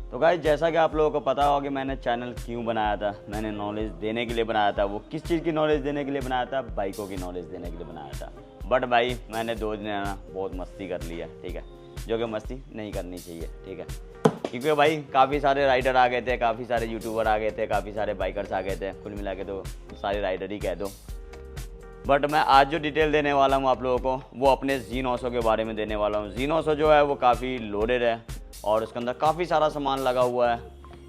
तो गाइस जैसा कि आप लोगों को पता होगा कि मैंने चैनल क्यों बनाया था। मैंने नॉलेज देने के लिए बनाया था। वो किस चीज़ की नॉलेज देने के लिए बनाया था? बाइकों की नॉलेज देने के लिए बनाया था। बट भाई मैंने 2 दिन ना बहुत मस्ती कर लिया, ठीक है, जो कि मस्ती नहीं करनी चाहिए, ठीक है। क्योंकि भाई काफ़ी सारे राइडर आ गए थे, काफ़ी सारे यूट्यूबर आ गए थे, काफ़ी सारे बाइकर्स आ गए थे, कुल मिला के तो सारे राइडर ही कह दो। बट मैं आज जो डिटेल देने वाला हूँ आप लोगों को वो अपने Z900 के बारे में देने वाला हूँ। Z900 जो है वो काफ़ी लोडेड है और उसके अंदर काफ़ी सारा सामान लगा हुआ है।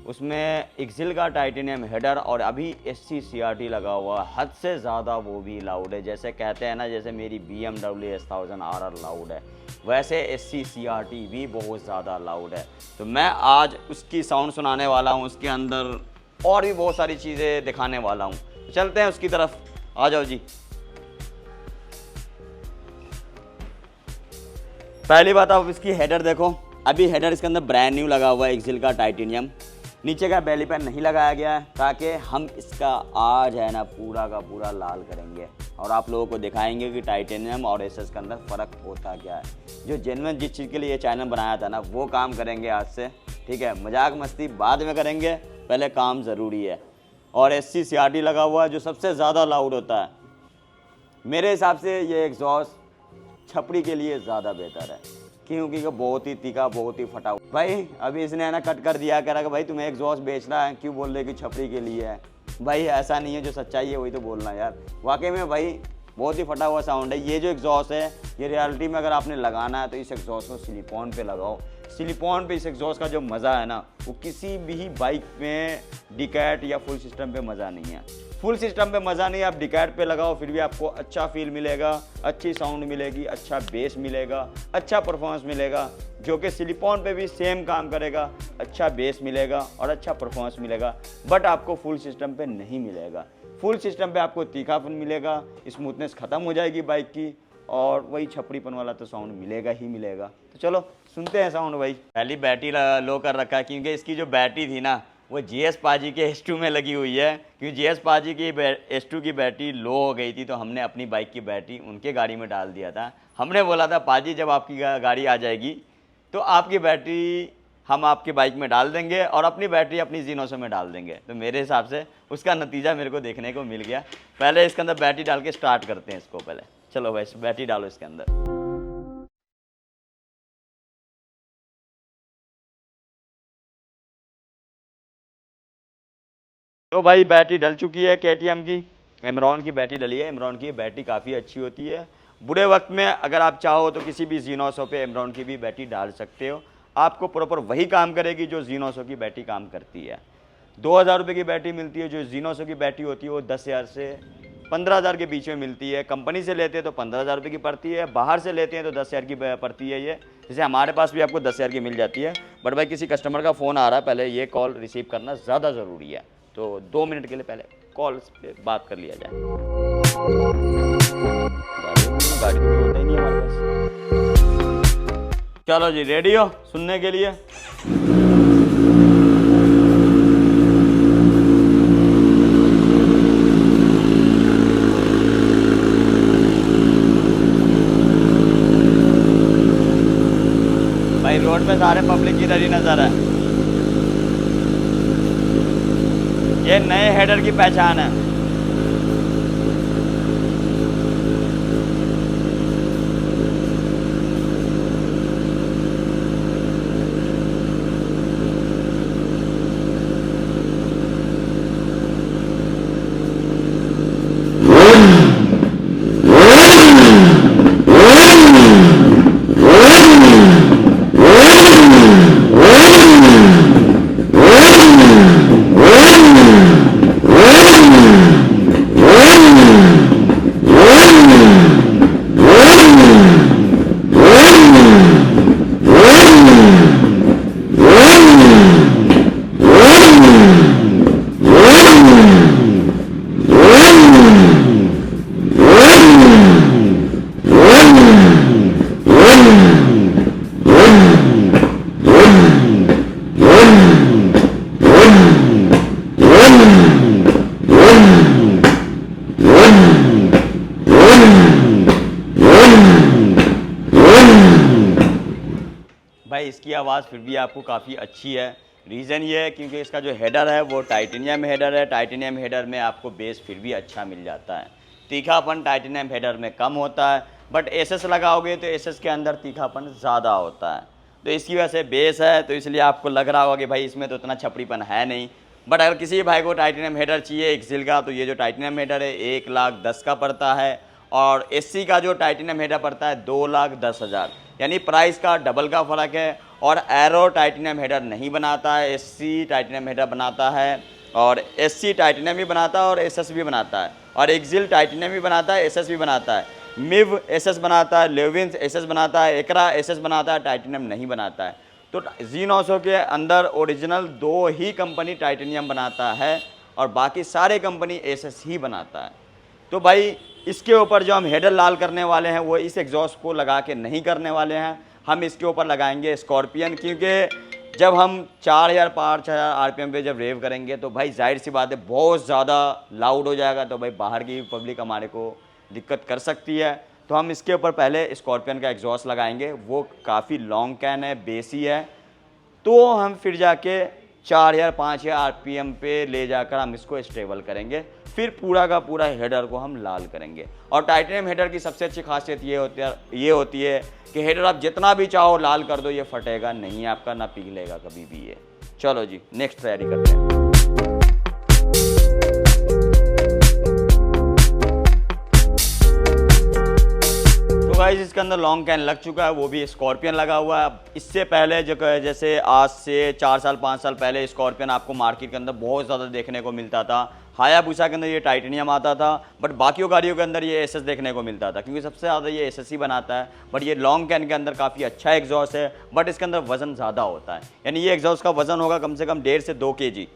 उसमें एक्सिल का टाइटेनियम हेडर और अभी SC CRT लगा हुआ है, हद से ज़्यादा वो भी लाउड है। जैसे कहते हैं ना, जैसे मेरी BMW S1000 RR लाउड है, वैसे SC CRT भी बहुत ज़्यादा लाउड है। तो मैं आज उसकी साउंड सुनाने वाला हूँ, उसके अंदर और भी बहुत सारी चीज़ें दिखाने वाला हूँ। तो चलते हैं उसकी तरफ, आ जाओ जी। पहली बात आप इसकी हेडर देखो। अभी हेडर इसके अंदर ब्रांड न्यू लगा हुआ है, एक्सिल का टाइटेनियम। नीचे का बेली पैन नहीं लगाया गया है, ताकि हम इसका आज है ना पूरा का पूरा लाल करेंगे और आप लोगों को दिखाएंगे कि टाइटेनियम और एसएस के अंदर फ़र्क होता क्या है। जो जेन्युइन जिस चीज़ के लिए ये चैनल बनाया था ना, वो काम करेंगे आज से, ठीक है। मजाक मस्ती बाद में करेंगे, पहले काम ज़रूरी है। और SC CRT लगा हुआ है जो सबसे ज़्यादा लाउड होता है। मेरे हिसाब से ये एग्जॉस्ट छपड़ी के लिए ज़्यादा बेहतर है, क्योंकि बहुत ही तीखा, बहुत ही फटा हुआ। भाई अभी इसने है ना कट कर दिया, कह रहा कि भाई तुम्हें एग्जॉस्ट बेचना है, क्यों बोल रहे कि छपड़ी के लिए है। भाई ऐसा नहीं है, जो सच्चाई है वही तो बोलना यार। वाकई में भाई बहुत ही फटा हुआ साउंड है। ये जो एग्जॉस्ट है, ये रियलिटी में अगर आपने लगाना है तो इस एग्जॉस्ट को सिलिकॉन पे लगाओ। सिलिकॉन पे इस एग्जॉस्ट का जो मज़ा है ना, वो किसी भी बाइक में डिकैट या फुल सिस्टम पे मज़ा नहीं है। फुल सिस्टम पे मज़ा नहीं है, आप डिकैट पे लगाओ फिर भी आपको अच्छा फील मिलेगा, अच्छी साउंड मिलेगी, अच्छा बेस मिलेगा, अच्छा परफॉर्मेंस मिलेगा। जो कि सिलिकॉन पे भी सेम काम करेगा, अच्छा बेस मिलेगा और अच्छा परफॉर्मेंस मिलेगा। बट आपको फुल सिस्टम पे नहीं मिलेगा। फुल सिस्टम पे आपको तीखापन मिलेगा, स्मूथनेस ख़त्म हो जाएगी बाइक की, और वही छपड़ीपन वाला तो साउंड मिलेगा ही मिलेगा। तो चलो सुनते हैं साउंड। भाई पहली बैटरी लो कर रखा है, क्योंकि इसकी जो बैटरी थी ना, वो GS पाजी के S2 में लगी हुई है। क्योंकि GS पाजी की S2 की बैटरी लो हो गई थी, तो हमने अपनी बाइक की बैटरी उनके गाड़ी में डाल दिया था। हमने बोला था पाजी जब आपकी गाड़ी आ जाएगी तो आपकी बैटरी हम आपकी बाइक में डाल देंगे और अपनी बैटरी अपनी Z900 में डाल देंगे। तो मेरे हिसाब से उसका नतीजा मेरे को देखने को मिल गया। पहले इसके अंदर बैटरी डाल के स्टार्ट करते हैं इसको। पहले चलो भाई बैटरी डालो इसके अंदर। तो भाई बैटरी डल चुकी है KTM की, एमरॉन की बैटरी डली है। एमरॉन की बैटरी काफ़ी अच्छी होती है। बुरे वक्त में अगर आप चाहो तो किसी भी Z900 पे एमरॉन की भी बैटरी डाल सकते हो, आपको प्रॉपर वही काम करेगी जो Z900 की बैटरी काम करती है। 2000 रुपये की बैटरी मिलती है। जो Z900 की बैटरी होती है वो 10,000 से 15,000 के बीच में मिलती है। कंपनी से लेते हैं तो 15,000 रुपये की पड़ती है, बाहर से लेते हैं तो 10,000 की पड़ती है। ये जैसे हमारे पास भी आपको 10,000 की मिल जाती है। बट भाई किसी कस्टमर का फ़ोन आ रहा है, पहले ये कॉल रिसीव करना ज़्यादा ज़रूरी है। तो 2 मिनट के लिए पहले कॉल पे बात कर लिया जाए। गाड़ी तो होता ही नहीं हमारे पास। चलो जी, रेडी हो सुनने के लिए? भाई रोड पे सारे पब्लिक इधर ही नजर है। ये नए हेडर की पहचान है। भाई इसकी आवाज़ फिर भी आपको काफ़ी अच्छी है। रीज़न ये है क्योंकि इसका जो हेडर है वो टाइटेनियम हेडर है। टाइटेनियम हेडर में आपको बेस फिर भी अच्छा मिल जाता है। तीखापन टाइटेनियम हेडर में कम होता है, बट एसएस लगाओगे तो एसएस के अंदर तीखापन ज़्यादा होता है। तो इसकी वजह से बेस है, तो इसलिए आपको लग रहा होगा कि भाई इसमें तो इतना छपड़ीपन है नहीं। बट अगर किसी भाई को टाइटेनियम हेडर चाहिए एक्सिल का, तो ये जो टाइटेनियम हेडर है 1,10,000 का पड़ता है, और एससी का जो टाइटेनियम हेडर पड़ता है 2,10,000, यानी प्राइस का डबल का फ़र्क है। और एरो टाइटेनियम हेडर नहीं बनाता है, एससी टाइटेनियम हेडर बनाता है, और एससी टाइटेनियम भी बनाता है और एसएस भी बनाता है, और एक्सिल टाइटेनियम भी बनाता है, एसएस भी बनाता है, मिव एसएस बनाता है, लेविंस एसएस बनाता है, एकरा एसएस बनाता है, टाइटेनियम नहीं बनाता है। तो जी900 के अंदर ओरिजिनल 2 ही कंपनी टाइटेनियम बनाता है और बाकी सारे कंपनी एसएस ही बनाता है। तो भाई इसके ऊपर जो हम हेडर लाल करने वाले हैं वो इस एग्जॉस्ट को लगा के नहीं करने वाले हैं, हम इसके ऊपर लगाएंगे स्कॉर्पियन। क्योंकि जब हम 4,000 5,000 आरपीएम पे जब रेव करेंगे तो भाई जाहिर सी बात है बहुत ज़्यादा लाउड हो जाएगा, तो भाई बाहर की पब्लिक हमारे को दिक्कत कर सकती है। तो हम इसके ऊपर पहले स्कॉर्पियन का एग्जॉस्ट लगाएंगे, वो काफ़ी लॉन्ग कैन है, बेसी है, तो हम फिर जाके 4,000 5,000 आरपीएम पे ले जाकर हम इसको स्टेबल करेंगे, फिर पूरा का पूरा हेडर को हम लाल करेंगे। और टाइटेनियम हेडर की सबसे अच्छी खासियत ये होती है कि हेडर आप जितना भी चाहो लाल कर दो, ये फटेगा नहीं आपका, ना पिघलेगा कभी भी ये। चलो जी नेक्स्ट तैयारी करते हैं। गाइस इसके अंदर लॉन्ग कैन लग चुका है, वो भी स्कॉर्पियन लगा हुआ है। इससे पहले जो जैसे आज से 4 साल 5 साल पहले स्कॉर्पियन आपको मार्केट के अंदर बहुत ज़्यादा देखने को मिलता था। हायाबुसा के अंदर ये टाइटेनियम आता था, बट बाकी गाड़ियों के अंदर ये एसएस देखने को मिलता था, क्योंकि सबसे ज़्यादा ये एसएस ही बनाता है। बट ये लॉन्ग कैन के अंदर काफ़ी अच्छा एग्जॉस्ट है, बट इसके अंदर वजन ज़्यादा होता है, यानी ये एग्जॉस्ट का वजन होगा कम से कम 1.5 से 2 kg।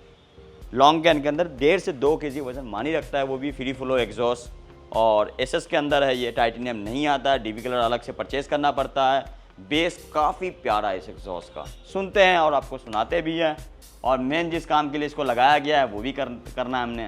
लॉन्ग कैन के अंदर 1.5 से 2 kg वजन मान ही रखता है, वो भी फ्री फ्लो एग्जॉस्ट। और एसएस के अंदर है, ये टाइटेनियम नहीं आता है, डीबी कलर अलग से परचेज करना पड़ता है। बेस काफ़ी प्यारा है इस एग्जॉस्ट का, सुनते हैं और आपको सुनाते भी हैं। और मेन जिस काम के लिए इसको लगाया गया है वो भी करना है हमने।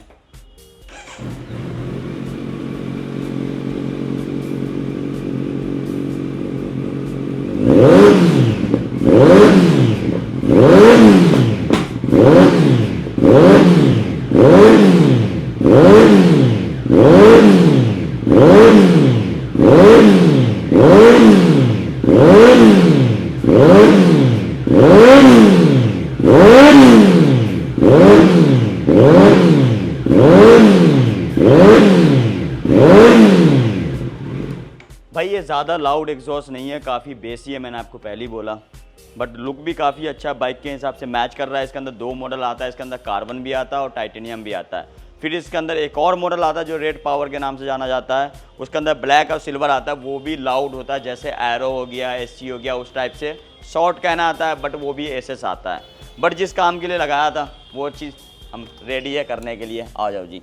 भाई ये ज़्यादा लाउड एग्जॉस्ट नहीं है, काफ़ी बेसी है, मैंने आपको पहले ही बोला, बट लुक भी काफ़ी अच्छा बाइक के हिसाब से मैच कर रहा है। इसके अंदर 2 मॉडल आता है, इसके अंदर कार्बन भी आता है और टाइटेनियम भी आता है। फिर इसके अंदर एक और मॉडल आता है जो रेड पावर के नाम से जाना जाता है, उसके अंदर ब्लैक और सिल्वर आता है, वो भी लाउड होता है, जैसे एरो हो गया, एससी हो गया, उस टाइप से शॉर्ट कहना आता है, बट वो भी एसएस आता है। बट जिस काम के लिए लगाया था वो चीज़ हम रेडी है करने के लिए, आ जाओ जी।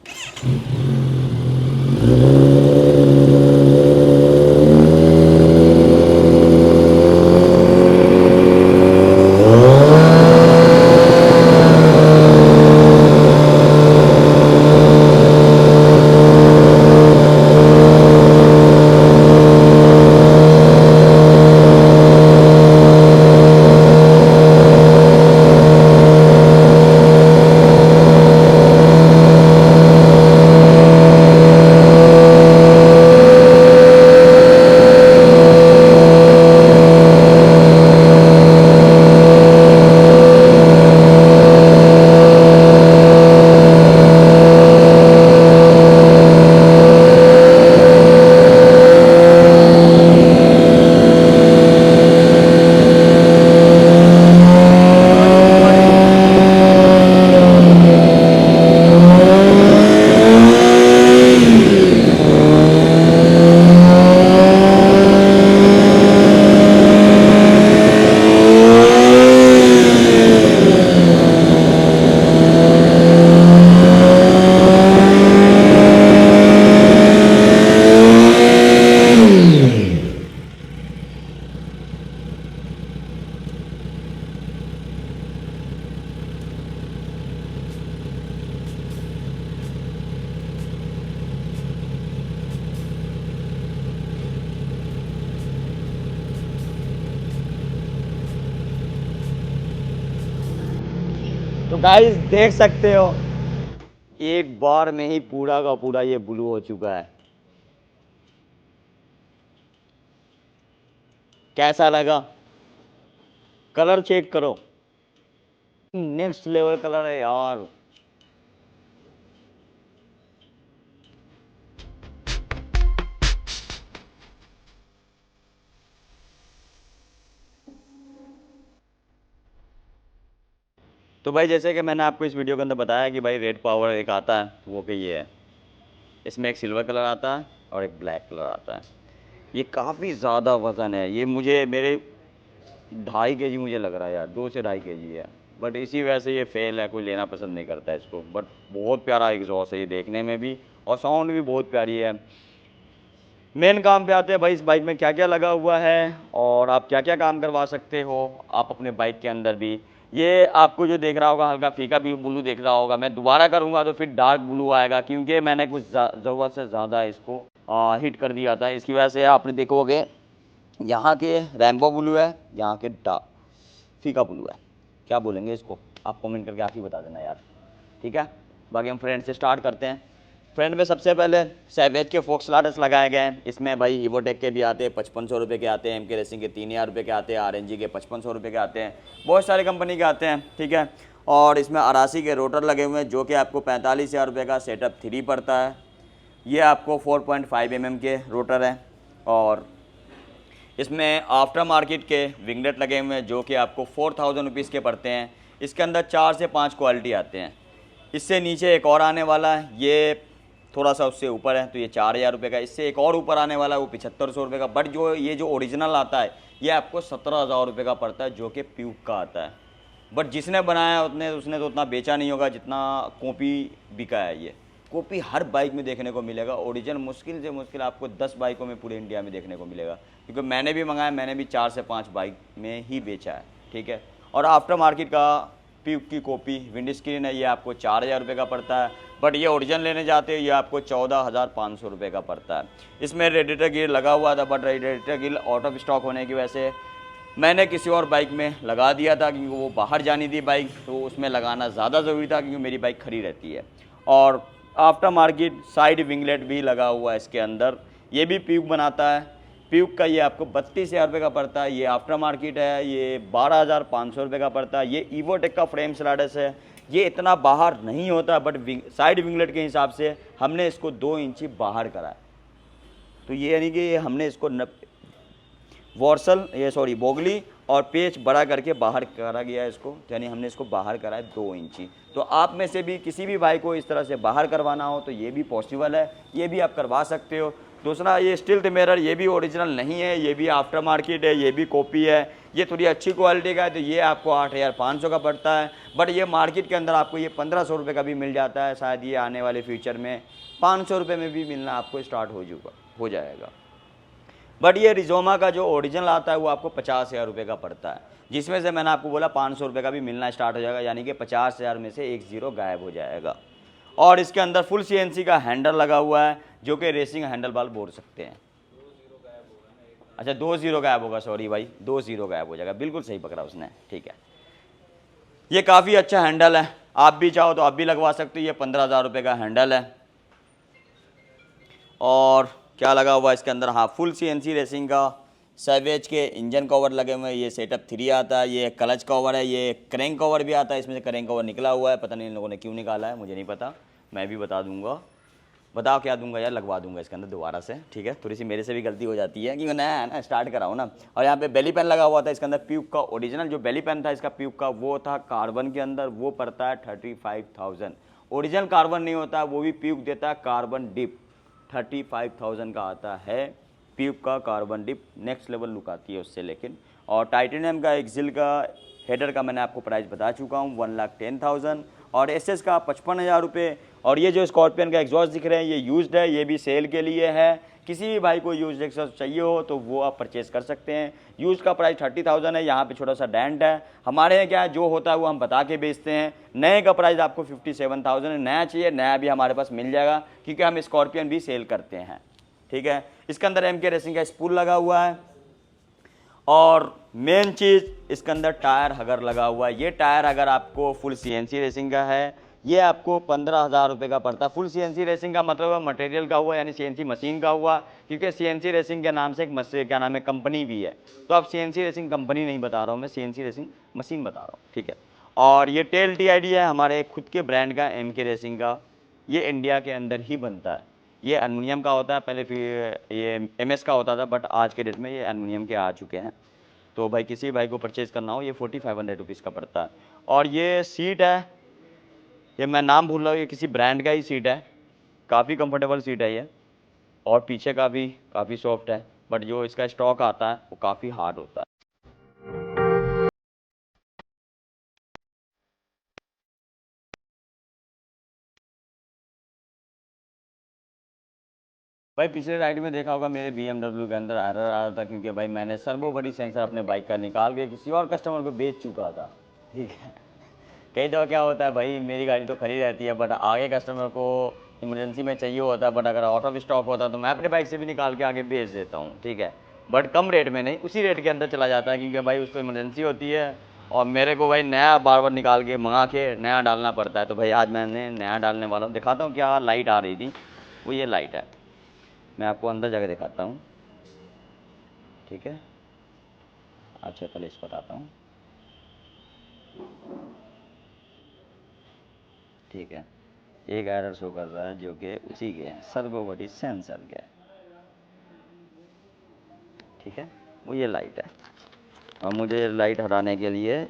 तो गाइस देख सकते हो एक बार में ही पूरा का पूरा ये ब्लू हो चुका है। कैसा लगा? कलर चेक करो, नेक्स्ट लेवल कलर है यार। तो भाई जैसे कि मैंने आपको इस वीडियो के अंदर बताया कि भाई रेड पावर एक आता है, वो कि ये है, इसमें एक सिल्वर कलर आता है और एक ब्लैक कलर आता है। ये काफ़ी ज़्यादा वज़न है, ये मुझे मेरे 2.5 kg मुझे लग रहा है यार, 2 से 2.5 kg है। बट इसी वजह से ये फेल है, कोई लेना पसंद नहीं करता है इसको। बट बहुत प्यारा एग्जॉस्ट है ये देखने में भी, और साउंड भी बहुत प्यारी है। मेन काम पे आते हैं भाई, इस बाइक में क्या क्या लगा हुआ है और आप क्या क्या काम करवा सकते हो आप अपने बाइक के अंदर भी। ये आपको जो देख रहा होगा हल्का फीका भी ब्लू देख रहा होगा, मैं दोबारा करूँगा तो फिर डार्क ब्लू आएगा, क्योंकि मैंने कुछ ज़रूरत से ज़्यादा इसको हिट कर दिया था। इसकी वजह से आपने देखोगे यहाँ के रैम्बो ब्लू है, यहाँ के डार्क फीका ब्लू है। क्या बोलेंगे इसको, आप कमेंट करके आप ही बता देना यार, ठीक है। बाकी हम फ्रेंड से स्टार्ट करते हैं। फ्रेंड में सबसे पहले सैवेज के फोक्स लाडर्स लगाए गए हैं। इसमें भाई ईवोटेक के भी आते हैं, 5500 रुपये के आते हैं, MK रेसिंग के 3000 रुपये के आते हैं, RNG के 5500 रुपये के आते हैं, बहुत सारी कंपनी के आते हैं, ठीक है। और इसमें 88 के रोटर लगे हुए हैं, जो कि आपको 45,000 रुपये का सेटअप 3 पड़ता है। ये आपको 4.5 mm के रोटर हैं। और इसमें आफ्टर मार्केट के विंगलेट लगे हुए हैं, जो कि आपको 4000 रुपीज़ के पड़ते हैं। इसके अंदर 4 से 5 क्वालिटी आते हैं। इससे नीचे एक और आने वाला है, ये थोड़ा सा उससे ऊपर है, तो ये 4000 रुपये का। इससे एक और ऊपर आने वाला है, वो 7500 रुपये का। बट जो ये जो ओरिजिनल आता है ये आपको 17,000 रुपये का पड़ता है, जो कि प्यूक का आता है। बट जिसने बनाया उसने तो उतना बेचा नहीं होगा जितना कॉपी बिका है। ये कॉपी हर बाइक में देखने को मिलेगा, ओरिजिनल मुश्किल से मुश्किल आपको 10 बाइकों में पूरे इंडिया में देखने को मिलेगा, क्योंकि मैंने भी मंगाया, मैंने भी 4 से 5 बाइक में ही बेचा है, ठीक है। और आफ्टर मार्केट का प्यूक की कॉपी विंड स्क्रीन है, ये आपको 4000 रुपये का पड़ता है। बट ये ओरिजिनल लेने जाते हैं ये आपको 14,500 रुपये का पड़ता है। इसमें रेडिएटर गियर लगा हुआ था, but radiator gear out of stock होने की वजह से मैंने किसी और बाइक में लगा दिया था, क्योंकि वो बाहर जानी थी बाइक, तो उसमें लगाना ज़्यादा ज़रूरी था, क्योंकि मेरी बाइक खड़ी रहती है। और आफ्टर मार्केट साइड विंगलेट भी लगा हुआ है इसके अंदर, ये भी प्यूक बनाता है। प्यूक का ये आपको 32,000 रुपये का पड़ता है। ये आफ्टर मार्केट है, ये 12,500 रुपये का पड़ता है। ये ईवोटेक का फ्रेम स्लाइडर्स है, ये इतना बाहर नहीं होता, बट साइड विंगलेट के हिसाब से हमने इसको 2 इंची बाहर करा है। तो ये यानी कि हमने इसको बोगली और पेच बड़ा करके बाहर करा गया है इसको, यानी हमने इसको बाहर करा है 2 इंची। तो आप में से भी किसी भी भाई को इस तरह से बाहर करवाना हो तो ये भी पॉसिबल है, ये भी आप करवा सकते हो। दूसरा, ये स्टिल्थ मिरर, ये भी ओरिजिनल नहीं है, ये भी आफ्टर मार्केट है, ये भी कॉपी है। ये थोड़ी अच्छी क्वालिटी का है, तो ये आपको 8,500 का पड़ता है। बट ये मार्केट के अंदर आपको ये 1500 रुपये का भी मिल जाता है। शायद ये आने वाले फ्यूचर में 500 रुपये में भी मिलना आपको स्टार्ट हो जाएगा। बट ये रिजोमा का जो ओरिजिनल आता है वो आपको 50,000 रुपये का पड़ता है, जिसमें से मैंने आपको बोला 500 रुपये का भी मिलना स्टार्ट हो जाएगा, यानी कि 50,000 में से 1 0 गायब हो जाएगा। और इसके अंदर फुल CNC का हैंडल लगा हुआ है, जो कि रेसिंग हैंडल बाल बोल सकते हैं। अच्छा 2 0 गायब होगा, सॉरी भाई, 2 0 गायब हो जाएगा, बिल्कुल सही पकड़ा उसने, ठीक है। ये काफ़ी अच्छा हैंडल है, आप भी चाहो तो आप भी लगवा सकते हो। ये 15,000 रुपये का हैंडल है। और क्या लगा हुआ है इसके अंदर, हाँ, फुल CNC रेसिंग का सैवेज के इंजन कवर लगे हुए हैं। ये सेटअप 3 आता है, ये क्लच कवर है, ये क्रैंक कवर भी आता है। इसमें से क्रैंक कवर निकला हुआ है, पता नहीं इन लोगों ने क्यों निकाला है, मुझे नहीं पता, मैं भी बता दूंगा। बताओ क्या दूंगा यार, लगवा दूंगा इसके अंदर दोबारा से, ठीक है। थोड़ी सी मेरे से भी गलती हो जाती है, क्योंकि नया है ना, स्टार्ट कराऊँ ना। और यहाँ पे बेली पेन लगा हुआ था इसके अंदर प्यूक का। ओरिजिनल जो बेली पेन था इसका प्यूक का, वो था कार्बन के अंदर, वो पड़ता है 35,000। ओरिजिनल कार्बन नहीं होता, वो भी प्यूक देता है कार्बन डिप, 35,000 का आता है प्यूक का carbon dip. Next level look आती है उससे। लेकिन और टाइटेनियम का एक्सिल का हेडर का मैंने आपको प्राइस बता चुका हूँ, 1,10,000। और SS का 55,000 रुपये। और ये जो स्कॉर्पियन का एग्जॉस्ट दिख रहे हैं ये यूज्ड है, ये भी सेल के लिए है। किसी भी भाई को यूज्ड एग्जॉस्ट चाहिए हो तो वो आप परचेज़ कर सकते हैं। यूज्ड का प्राइस 30,000 है। यहाँ पे छोटा सा डेंट है। हमारे यहाँ क्या है, जो होता है वो हम बता के बेचते हैं। नए का प्राइस आपको 57,000 है। नया चाहिए, नया भी हमारे पास मिल जाएगा, क्योंकि हम स्कॉर्पियन भी सेल करते हैं, ठीक है। इसके अंदर MK रेसिंग का स्पूल लगा हुआ है। और मेन चीज़ इसके अंदर टायर हगर लगा हुआ है। ये टायर अगर आपको फुल सीएनसी रेसिंग का है, ये आपको 15,000 रुपये का पड़ता है। फुल सीएनसी रेसिंग का मतलब मटेरियल का हुआ, यानी सीएनसी मशीन का हुआ, क्योंकि सीएनसी रेसिंग के नाम से एक क्या नाम है, कंपनी भी है। तो अब सीएनसी रेसिंग कंपनी नहीं बता रहा हूँ मैं, सीएनसी रेसिंग मशीन बता रहा हूँ, ठीक है। और ये टेल टीआईडी है हमारे खुद के ब्रांड का, एमके रेसिंग का। ये इंडिया के अंदर ही बनता है। ये एल्युमिनियम का होता है, पहले फिर ये एमएस का होता था, बट आज के डेट में ये एल्युमिनियम के आ चुके हैं। तो भाई किसी भाई को परचेज़ करना हो, ये 4500 रुपीज़ का पड़ता है। और ये सीट है, ये मैं नाम भूल रहा हूँ, ये किसी ब्रांड का ही सीट है, काफ़ी कंफर्टेबल सीट है ये। और पीछे का भी काफ़ी सॉफ्ट है, बट जो इसका स्टॉक आता है वो काफ़ी हार्ड होता है। भाई पिछले राइड में देखा होगा मेरे BMW के अंदर एरर आ रहा था, क्योंकि भाई मैंने सर्वो बड़ी सेंसर अपने बाइक का निकाल के किसी और कस्टमर को बेच चुका था, ठीक है। कई दफ़ा क्या होता है भाई, मेरी गाड़ी तो खड़ी रहती है, बट आगे कस्टमर को इमरजेंसी में चाहिए होता है, बट अगर आउट ऑफ स्टॉक होता है तो मैं अपने बाइक से भी निकाल के आगे बेच देता हूँ, ठीक है। बट कम रेट में नहीं, उसी रेट के अंदर चला जाता है, क्योंकि भाई उसको इमरजेंसी होती है और मेरे को भाई नया बार बार निकाल के मंगा के नया डालना पड़ता है। तो भाई आज मैंने नया डालने वाला हूँ, दिखाता हूँ क्या लाइट आ रही थी। वो ये लाइट है, मैं आपको अंदर जाके दिखाता हूँ, ठीक है। अच्छा पहले इसको बताता हूँ, ठीक है। एक एरर शो कर रहा है जो कि उसी के हैं, सर्वो बॉडी सेंसर के, ठीक है। वो ये लाइट है, और मुझे लाइट हटाने के लिए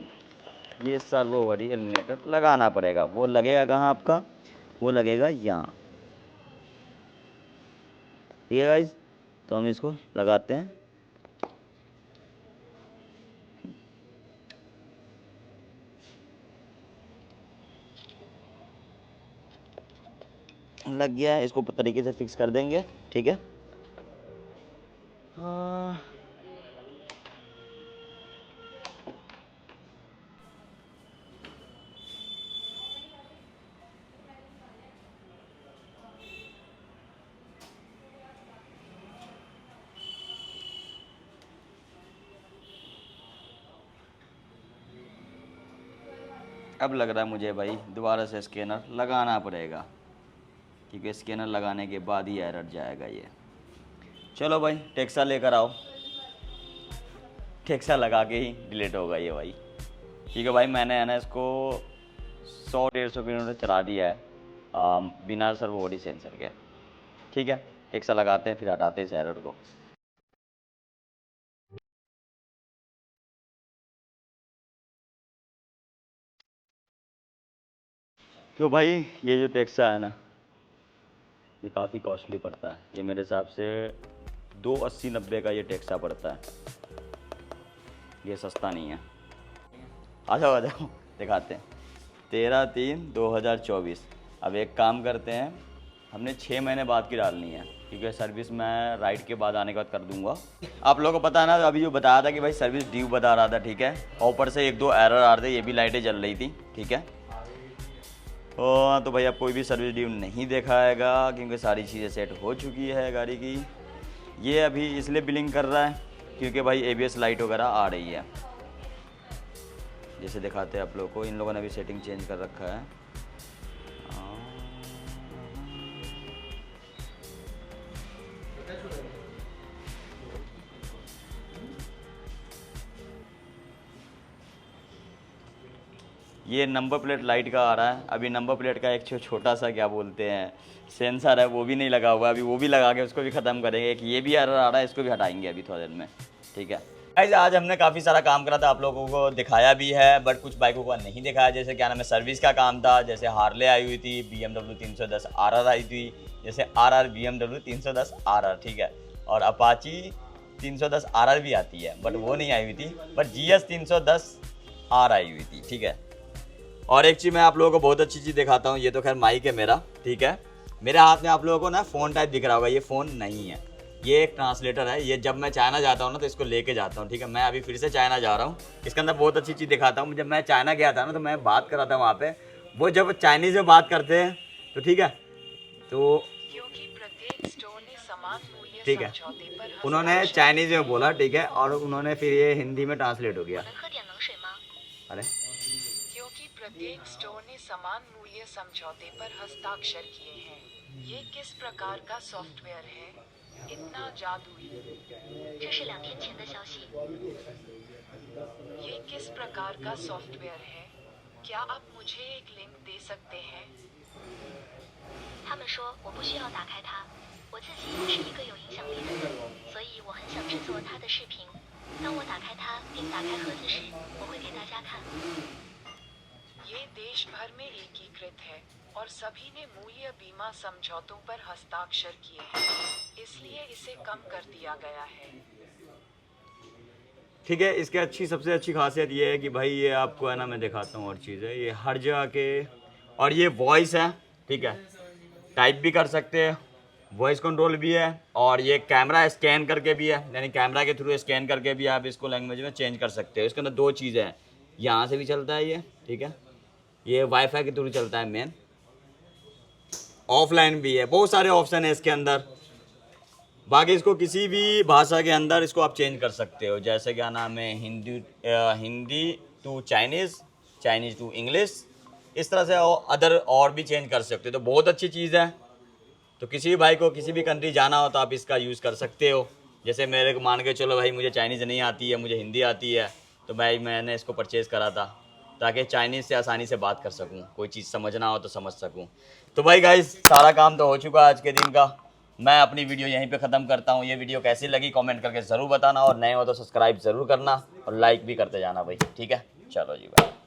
ये सर्वो बॉडी एलिमिनेटर लगाना पड़ेगा। वो लगेगा कहाँ आपका, वो लगेगा यहाँ, ठीक है गाइस। तो हम इसको लगाते हैं, लग गया है। इसको तरीके से फिक्स कर देंगे, ठीक है। हाँ, अब लग रहा है मुझे भाई दोबारा से स्कैनर लगाना पड़ेगा, क्योंकि स्कैनर लगाने के बाद ही एरर जाएगा ये। चलो भाई टेक्सा लेकर आओ, टेक्सा लगा के ही डिलीट होगा ये भाई, क्योंकि भाई मैंने है ना इसको 100-150 किलोमीटर चला दिया है बिना सर्वो बॉडी सेंसर के, ठीक है। टेक्सा लगाते हैं फिर हटाते हैं इस एरर को। तो भाई ये जो टेक्सा है ना, ये काफ़ी कॉस्टली पड़ता है। ये मेरे हिसाब से 280-90 का ये टेक्सा पड़ता है, ये सस्ता नहीं है। आ जाओ आ जाओ, दिखाते हैं। 13/3/2024। अब एक काम करते हैं, हमने 6 महीने बाद की डालनी है, क्योंकि सर्विस मैं राइड के बाद आने के बाद कर दूंगा। आप लोगों को पता है ना, अभी जो बताया था कि भाई सर्विस ड्यू बता रहा था, ठीक है। और ऊपर से 1-2 एरर आ रहे थे, ये भी लाइटें जल रही थी, ठीक है। तो भाई अब कोई भी सर्विस ड्यू नहीं दिखाएगा, क्योंकि सारी चीज़ें सेट हो चुकी है गाड़ी की। ये अभी इसलिए बिलिंग कर रहा है क्योंकि भाई ABS लाइट वगैरह आ रही है। जैसे दिखाते हैं आप लोगों को, इन लोगों ने भी सेटिंग चेंज कर रखा है। ये नंबर प्लेट लाइट का आ रहा है। अभी नंबर प्लेट का एक छोटा सा क्या बोलते हैं सेंसर है, वो भी नहीं लगा हुआ है। अभी वो भी लगा के उसको भी ख़त्म करेंगे। एक ये भी एरर आ रहा है, इसको भी हटाएंगे अभी थोड़ी देर में, ठीक है। आज हमने काफ़ी सारा काम करा था, आप लोगों को दिखाया भी है, बट कुछ बाइकों का नहीं दिखाया। जैसे क्या नाम है, सर्विस का काम था। जैसे हार्ले आई हुई थी, BMW 310 RR आई थी, जैसे RR BMW 310 RR, ठीक है। और अपाची 310 RR भी आती है, बट वो नहीं आई हुई थी। बट GS 310 R आई हुई थी, ठीक है। और एक चीज़ मैं आप लोगों को बहुत अच्छी चीज़ दिखाता हूँ। ये तो खैर माइक है मेरा, ठीक है। मेरे हाथ में आप लोगों को ना फ़ोन टाइप दिख रहा होगा, ये फ़ोन नहीं है, ये एक ट्रांसलेटर है। ये जब मैं चाइना जाता हूँ ना तो इसको लेके जाता हूँ, ठीक है। मैं अभी फिर से चाइना जा रहा हूँ। इसके अंदर बहुत अच्छी चीज़ दिखाता हूँ। जब मैं चाइना गया था ना तो मैं बात कर रहा था वहाँ पे, वो जब चाइनीज़ में बात करते हैं तो ठीक है, तो क्योंकि प्रत्येक स्टोर ने समान मूल्य ठीक है, उन्होंने चाइनीज में बोला, ठीक है, और उन्होंने फिर ये हिंदी में ट्रांसलेट हो गया। अरे क्योंकि प्रत्येक स्टोर ने समान मूल्य समझौते पर हस्ताक्षर किए हैं। ये किस प्रकार का सॉफ्टवेयर है? इतना जादुई। 这是2天前的消息。 ये किस प्रकार का सॉफ्टवेयर है? क्या आप मुझे एक लिंक दे सकते हैं? 他们说我不需要打开它，我自己也是一个有影响力的人，所以我很想制作他的视频。当我打开它并打开盒子时，我会给大家看。 ये देश भर में एकीकृत है और सभी ने मूल्य बीमा समझौतों पर हस्ताक्षर किए हैं, इसलिए इसे कम कर दिया गया है। ठीक है, इसके सबसे अच्छी खासियत ये है कि भाई ये आपको है ना, मैं दिखाता हूँ और चीज़ है, ये हर जगह के, और ये वॉइस है, ठीक है, टाइप भी कर सकते हैं, वॉइस कंट्रोल भी है, और ये कैमरा स्कैन करके भी है, यानी कैमरा के थ्रू स्कैन करके भी आप इसको लैंग्वेज में चेंज कर सकते हो। इसके अंदर 2 चीज़ें हैं, यहाँ से भी चलता है ये, ठीक है, ये वाईफाई के थ्रू चलता है मेन, ऑफलाइन भी है, बहुत सारे ऑप्शन है इसके अंदर। बाकी इसको किसी भी भाषा के अंदर इसको आप चेंज कर सकते हो, जैसे क्या नाम है, Hindi to Chinese, Chinese to English, इस तरह से अदर और भी चेंज कर सकते हो। तो बहुत अच्छी चीज़ है। तो किसी भी भाई को किसी भी कंट्री जाना हो तो आप इसका यूज़ कर सकते हो। जैसे मेरे को मान के चलो भाई, मुझे चाइनीज़ नहीं आती है, मुझे हिंदी आती है, तो भाई मैंने इसको परचेज़ करा था ताकि चाइनीज़ से आसानी से बात कर सकूं, कोई चीज़ समझना हो तो समझ सकूं। तो भाई गाइस, सारा काम तो हो चुका आज के दिन का। मैं अपनी वीडियो यहीं पे ख़त्म करता हूं। ये वीडियो कैसी लगी कमेंट करके ज़रूर बताना, और नए हो तो सब्सक्राइब ज़रूर करना और लाइक भी करते जाना भाई, ठीक है। चलो जी भाई।